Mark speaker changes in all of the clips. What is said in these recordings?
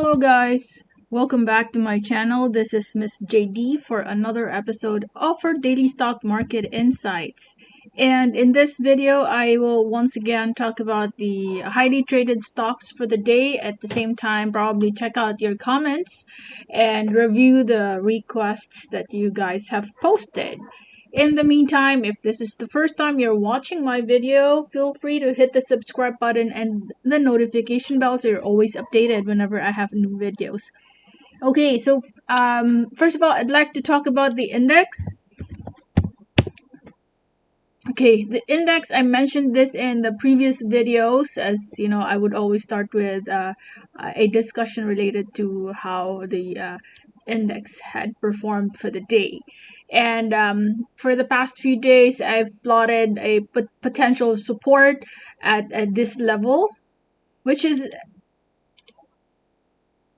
Speaker 1: Hello guys, welcome back to my channel. This is Miss JD for another episode of our daily stock market insights. And in this video, I will once again talk about the highly traded stocks for the day. At the same time, probably check out your comments and review the requests that you guys have posted. In the meantime, if this is the first time you're watching my video, feel free to hit the subscribe button and the notification bell so you're always updated whenever I have new videos. Okay, so first of all, I'd like to talk about the index. Okay, the index, I mentioned this in the previous videos. As you know, I would always start with a discussion related to how the index had performed for the day. And for the past few days, I've plotted a potential support at this level, which is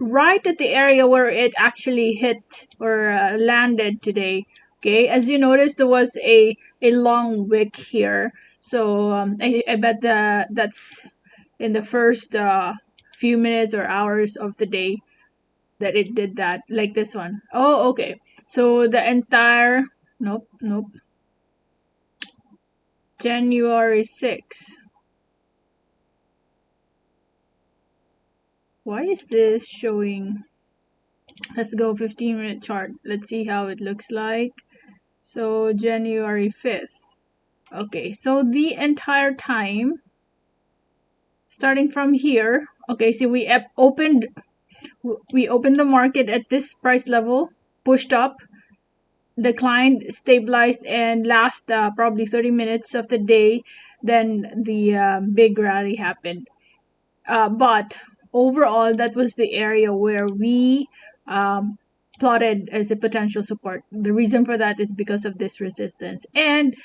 Speaker 1: right at the area where it actually hit or landed today. Okay, as you notice, there was a long wick here, so I bet that's in the first few minutes or hours of the day that it did that, like this one. Oh, okay, so the entire nope, January 6th. Why is this showing? Let's go 15-minute chart. Let's see how it looks like. So January 5th. Okay, so the entire time, starting from here, okay, so we opened the market at this price level, pushed up, declined, stabilized, and last probably 30 minutes of the day, then the big rally happened. But overall, that was the area where we plotted as a potential support. The reason for that is because of this resistance. And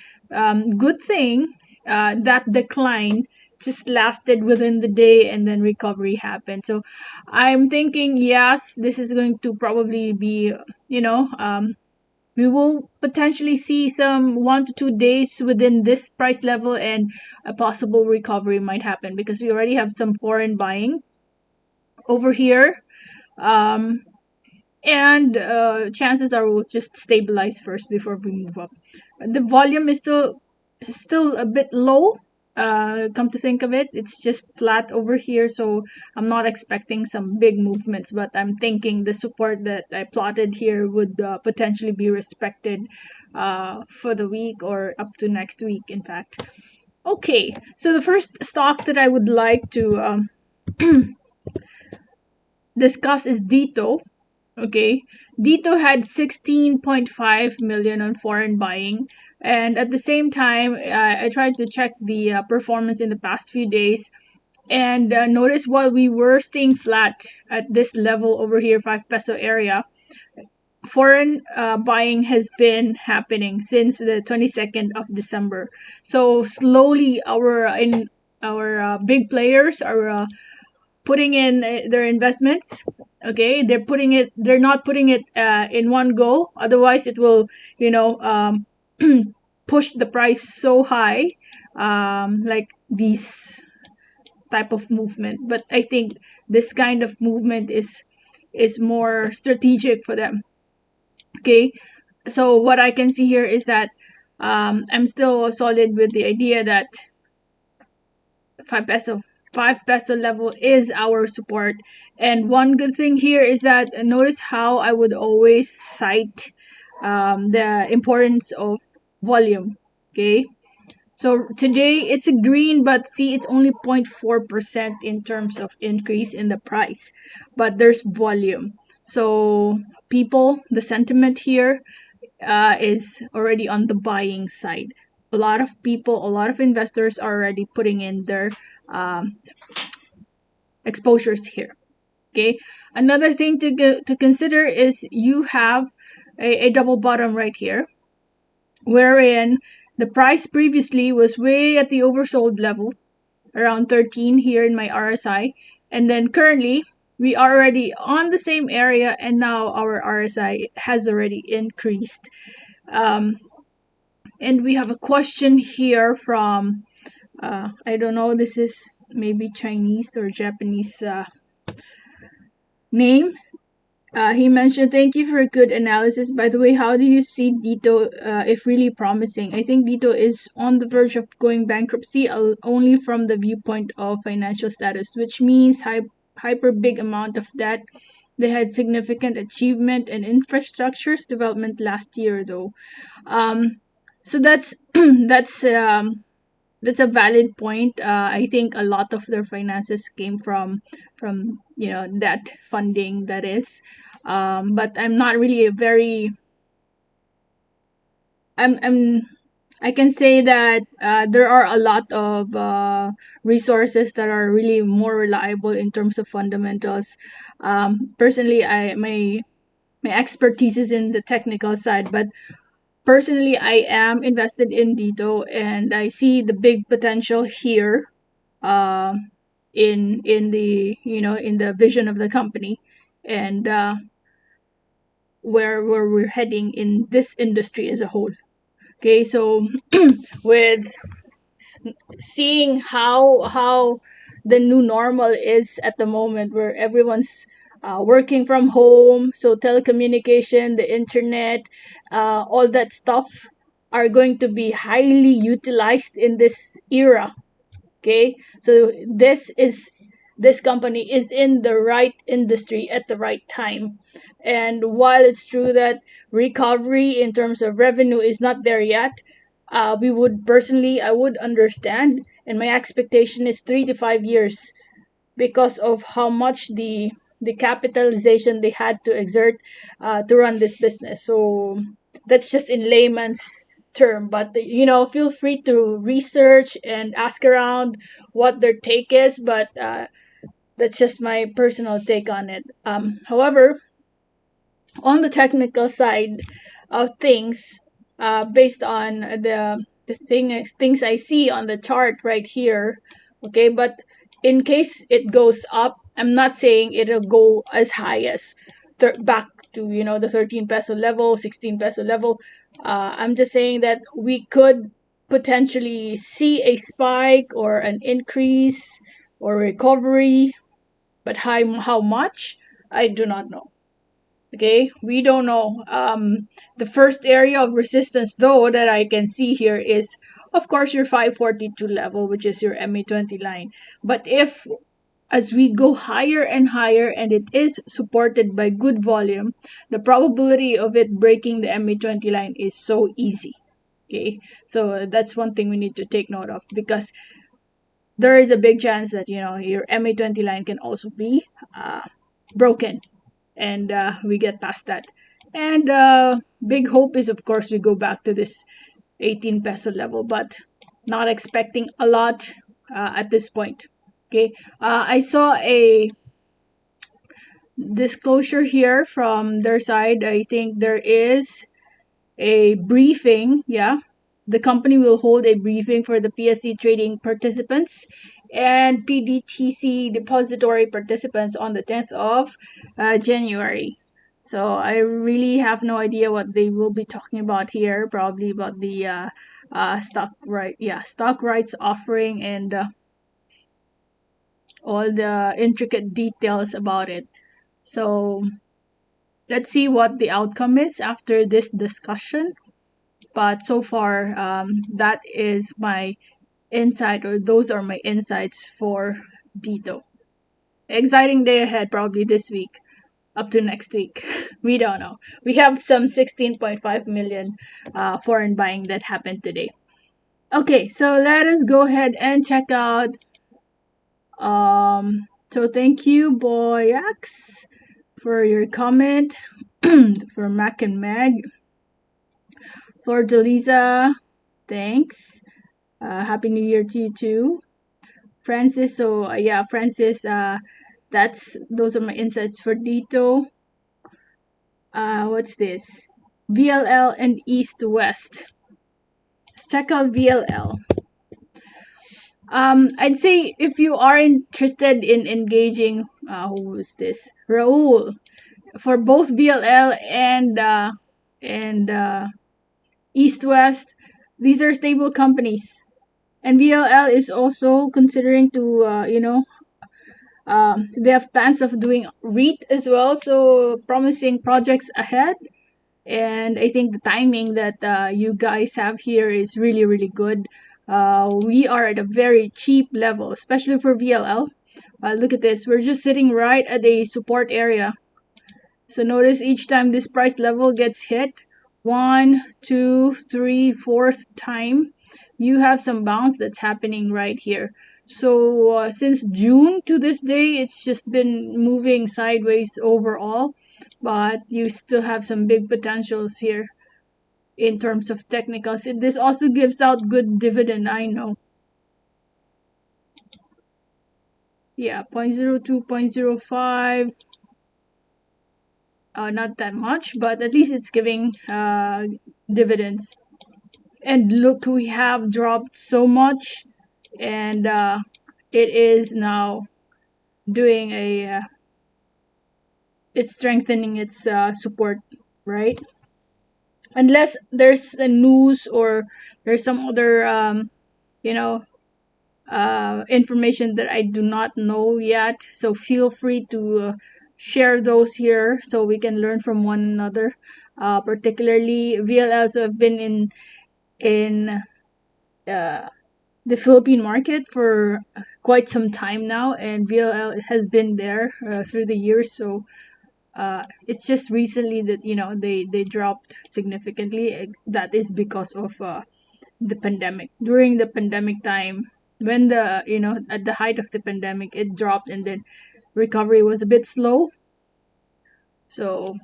Speaker 1: good thing that decline just lasted within the day and then recovery happened. So I'm thinking, yes, this is going to probably be, we will potentially see some 1 to 2 days within this price level and a possible recovery might happen because we already have some foreign buying over here. And chances are we'll just stabilize first before we move up. The volume is still a bit low. Come to think of it, it's just flat over here, so I'm not expecting some big movements, but I'm thinking the support that I plotted here would potentially be respected for the week or up to next week, in fact. Okay, so the first stock that I would like to discuss is Dito. Okay, Dito had 16.5 million on foreign buying, and at the same time, I tried to check the performance in the past few days, and notice while we were staying flat at this level over here, 5 peso area, foreign buying has been happening since the 22nd of December. So slowly, our big players are putting in their investments. Okay, they're not putting it in one go, otherwise it will push the price so high, like these type of movement. But I think this kind of movement is more strategic for them. Okay, so what I can see here is that I'm still solid with the idea that 5 peso 5 peso level is our support. And one good thing here is that notice how I would always cite the importance of volume. Okay, so today it's a green, but see, it's only 0.4% in terms of increase in the price, but there's volume. So people, the sentiment here is already on the buying side. A lot of people, a lot of investors are already putting in their exposures here. Okay, another thing to consider is you have a double bottom right here, wherein the price previously was way at the oversold level, around 13 here in my RSI, and then currently we are already on the same area, and now our RSI has already increased. And we have a question here from I don't know, this is maybe Chinese or Japanese name. He mentioned, thank you for a good analysis. By the way, how do you see Dito if really promising? I think Dito is on the verge of going bankruptcy only from the viewpoint of financial status, which means hyper big amount of debt. They had significant achievement and infrastructures development last year, though. Um, so that's a valid point. I think a lot of their finances came from debt funding, that is. But I'm not really a very I'm I can say that there are a lot of resources that are really more reliable in terms of fundamentals. Personally, I my expertise is in the technical side, but personally, I am invested in Dito, and I see the big potential here, in the in the vision of the company, and where we're heading in this industry as a whole. Okay, so with seeing how the new normal is at the moment, where everyone's working from home, so telecommunication, the internet, all that stuff are going to be highly utilized in this era. Okay, so this company is in the right industry at the right time. And while it's true that recovery in terms of revenue is not there yet, we would personally I would understand, and my expectation is 3 to 5 years, because of how much the capitalization they had to exert to run this business. So that's just in layman's term, but feel free to research and ask around what their take is. But that's just my personal take on it. However, on the technical side of things, based on things I see on the chart right here. Okay, but in case it goes up, I'm not saying it'll go as high as back to the 13 peso level, 16 peso level. I'm just saying that we could potentially see a spike or an increase or recovery, but how much, I do not know. Okay, we don't know. The first area of resistance, though, that I can see here is, of course, your 542 level, which is your MA20 line. But if as we go higher and higher, and it is supported by good volume, the probability of it breaking the MA20 line is so easy. Okay, so that's one thing we need to take note of, because there is a big chance that your MA20 line can also be broken, and we get past that. And big hope is, of course, we go back to this 18 peso level, but not expecting a lot at this point. Okay, I saw a disclosure here from their side. I think there is a briefing. Yeah, the company will hold a briefing for the PSE trading participants and PDTC depository participants on the 10th of January. So I really have no idea what they will be talking about here. Probably about the stock rights offering, and all the intricate details about it. So let's see what the outcome is after this discussion. But so far, that is my insight, or those are my insights for Dito. Exciting day ahead, probably this week up to next week. We don't know. We have some 16.5 million foreign buying that happened today. Okay, so let us go ahead and check out. So thank you, Boyax, for your comment. For Mac and Mag. For Delisa, thanks. Happy New Year to you too. Francis, so yeah, Francis, those are my insights for Dito. What's this? VLL and EastWest. Let's check out VLL. I'd say if you are interested in engaging, who is this? Raul. For both VLL and EastWest, these are stable companies. And VLL is also considering to, They have plans of doing REIT as well, so promising projects ahead. And I think the timing that you guys have here is really, really good. We are at a very cheap level, especially for VLL. Look at this. We're just sitting right at a support area. So notice each time this price level gets hit, one, two, three, fourth time, you have some bounce that's happening right here. So since June to this day, it's just been moving sideways overall, but you still have some big potentials here in terms of technicals. This also gives out good dividend, I know. Yeah, 0.02, 0.05. Not that much, but at least it's giving dividends. And look, we have dropped so much, and it is now doing it's strengthening its support, right? Unless there's a news or there's some other you know information that I do not know yet. So feel free to share those here so we can learn from one another. Particularly VLLs who have been in uh, the Philippine market for quite some time now, and VLL has been there through the years. So it's just recently that they dropped significantly. That is because of the pandemic. During the pandemic time, when the at the height of the pandemic, it dropped, and then recovery was a bit slow. So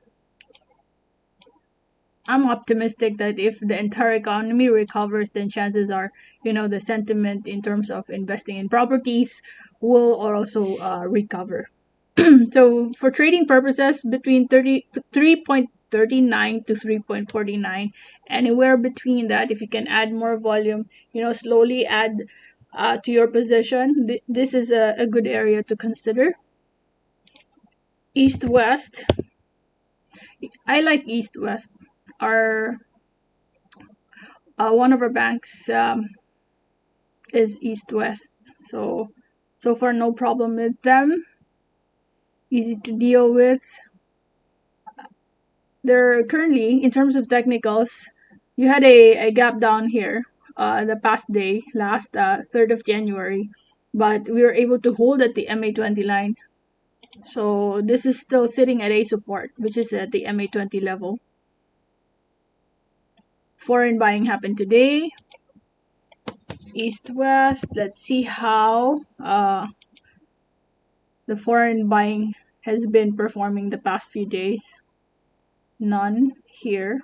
Speaker 1: I'm optimistic that if the entire economy recovers, then chances are, the sentiment in terms of investing in properties will also recover. So for trading purposes, between 3.39 to 3.49, anywhere between that, if you can add more volume, slowly add to your position. This is a good area to consider. East West. I like East West. Our one of our banks is East West. So far no problem with them. Easy to deal with. They're currently, in terms of technicals, you had a gap down here the past day, last 3rd of January, but we were able to hold at the MA20 line. So this is still sitting at a support, which is at the MA20 level. Foreign buying happened today. East West. Let's see how the foreign buying has been performing the past few days. None here.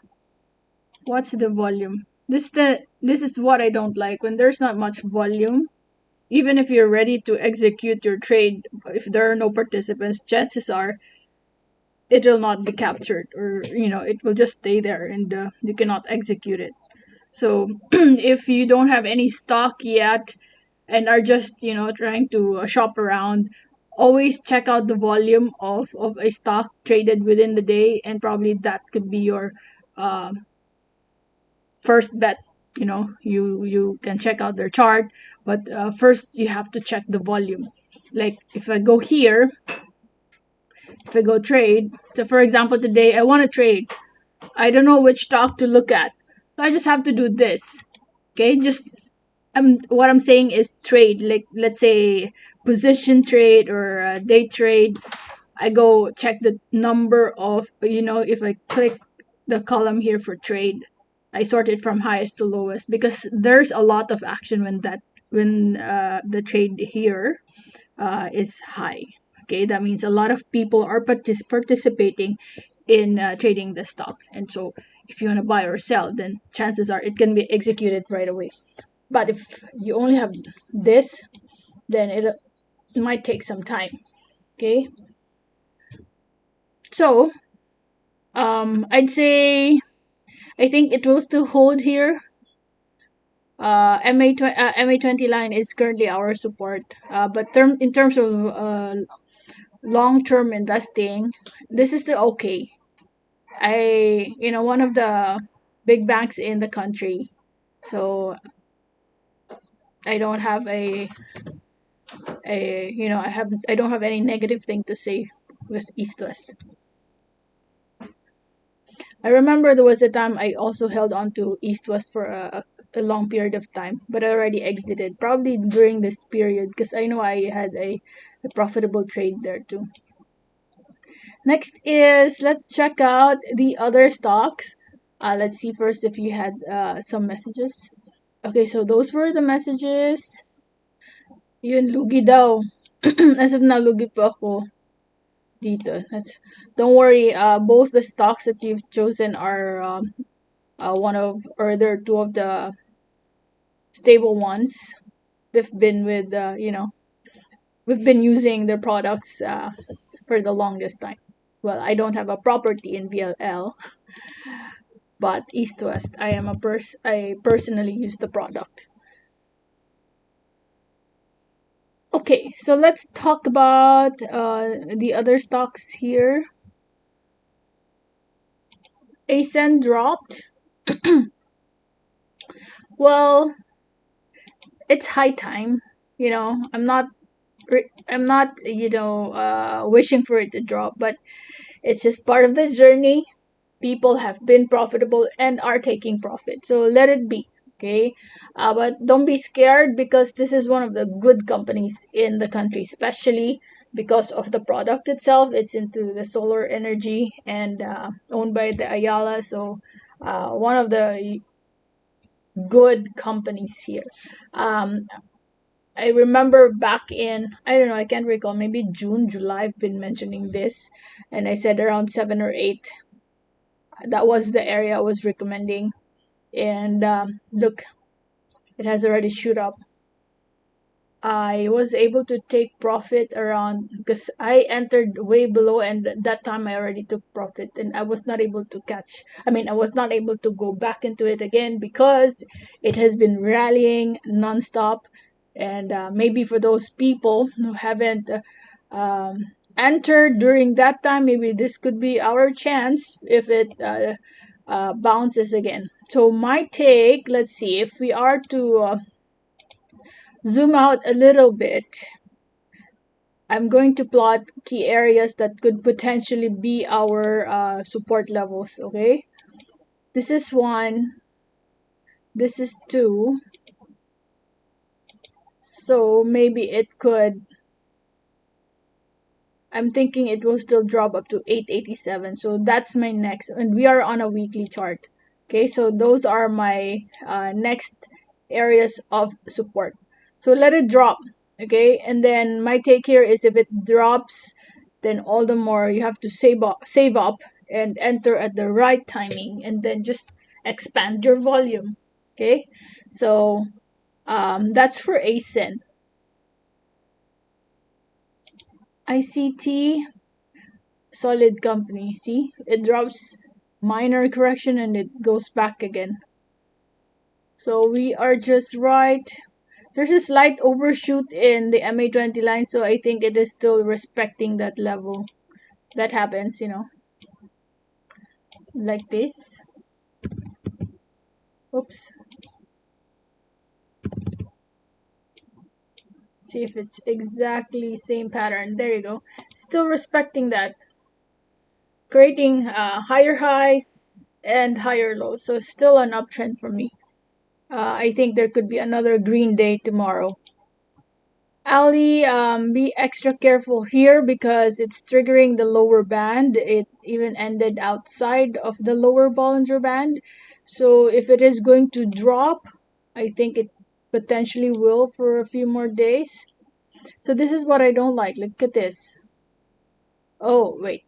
Speaker 1: What's the volume? This is what I don't like, when there's not much volume. Even if you're ready to execute your trade, if there are no participants, chances are it will not be captured, or it will just stay there, and you cannot execute it. So if you don't have any stock yet and are just trying to shop around, always check out the volume of a stock traded within the day, and probably that could be your uh, first bet. You can check out their chart, but first you have to check the volume. Like if I go here, if I go trade, so for example today I want to trade, I don't know which stock to look at, so I just have to do this. Okay, just what I'm saying is trade, like let's say position trade or day trade. I go check the number of, if I click the column here for trade, I sort it from highest to lowest, because there's a lot of action when the trade here is high. Okay, that means a lot of people are participating in trading the stock, and so if you want to buy or sell, then chances are it can be executed right away. But if you only have this, then it might take some time. Okay, so I'd say I think it will still hold here. MA20 line is currently our support, but in terms of long term investing, this is still okay. One of the big banks in the country, so I don't have I don't have any negative thing to say with EastWest. I remember there was a time I also held on to EastWest for a long period of time, but I already exited probably during this period because I know I had a profitable trade there too. Next is let's check out the other stocks. Let's see first if you had some messages. Okay, so those were the messages. Yun, lugi daw. As of now, lugi po ako dito. Don't worry, both the stocks that you've chosen are one of, or they're two of the stable ones. They've been with, we've been using their products for the longest time. Well, I don't have a property in VLL, but East West, I personally use the product. Okay, so let's talk about the other stocks here. ASEN dropped. Well, it's high time. I'm not wishing for it to drop, but it's just part of the journey. People have been profitable and are taking profit, so let it be. Okay, but don't be scared because this is one of the good companies in the country, especially because of the product itself. It's into the solar energy and owned by the Ayala, so one of the good companies here. um, I remember back in, I don't know, I can't recall, maybe June, July, I've been mentioning this, and I said around 7 or 8. That was the area I was recommending. And look, it has already shoot up. I was able to take profit around because I entered way below, and that time I already took profit, and I was not able to catch. I mean, I was not able to go back into it again because it has been rallying nonstop. And maybe for those people who haven't entered during that time, maybe this could be our chance if it bounces again. So my take, let's see, if we are to zoom out a little bit, I'm going to plot key areas that could potentially be our support levels, okay? This is 1, this is 2, so maybe it could, I'm thinking it will still drop up to 887, so that's my next, and we are on a weekly chart. Okay, so those are my next areas of support. So let it drop, okay? And then my take here is if it drops, then all the more you have to save up and enter at the right timing, and then just expand your volume, okay? So that's for ASIN. ICT, solid company. See, it drops, minor correction, and it goes back again. So we are just right. There's a slight overshoot in the MA20 line, so I think it is still respecting that level. That happens, like this. Oops. See if it's exactly same pattern. There you go. Still respecting that. Creating higher highs and higher lows. So still an uptrend for me. I think there could be another green day tomorrow. Ali, be extra careful here because it's triggering the lower band. It even ended outside of the lower Bollinger Band. So if it is going to drop, I think it potentially will for a few more days. So this is what I don't like. Look at this. Oh, wait.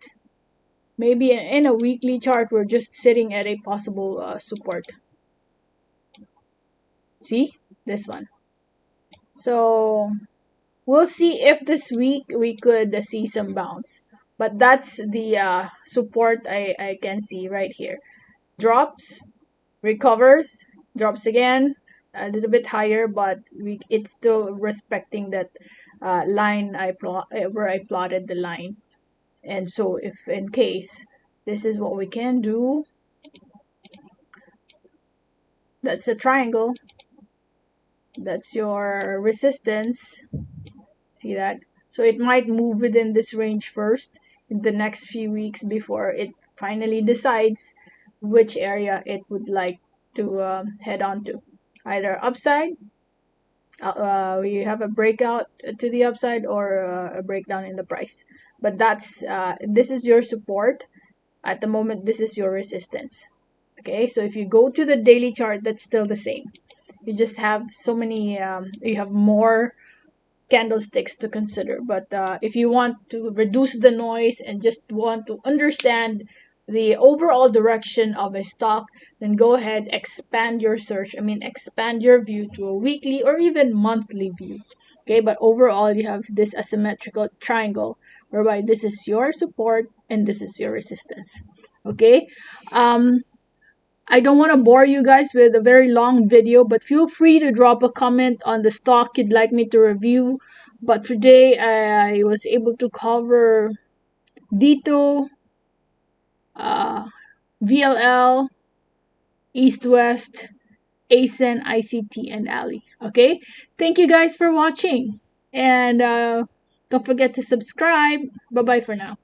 Speaker 1: Maybe in a weekly chart, we're just sitting at a possible support. See? This one. So we'll see if this week we could see some bounce. But that's the support I can see right here. Drops, recovers, drops again, a little bit higher, but it's still respecting that line where I plotted the line. And so if in case this is what we can do, that's a triangle. That's your resistance. See that? So it might move within this range first in the next few weeks before it finally decides which area it would like to head on to. Either upside, we have a breakout to the upside, or a breakdown in the price. But this is your support. At the moment, this is your resistance. Okay, so if you go to the daily chart, that's still the same. You just have so many, you have more candlesticks to consider. But if you want to reduce the noise and just want to understand the overall direction of a stock, then go ahead, expand your search. I mean, expand your view to a weekly or even monthly view. Okay, but overall, you have this asymmetrical triangle whereby this is your support and this is your resistance. Okay, I don't want to bore you guys with a very long video, but feel free to drop a comment on the stock you'd like me to review. But today I was able to cover Dito, uh, VLL, EastWest, ASEN, ICT, and Ali. Okay? Thank you guys for watching. And don't forget to subscribe. Bye bye for now.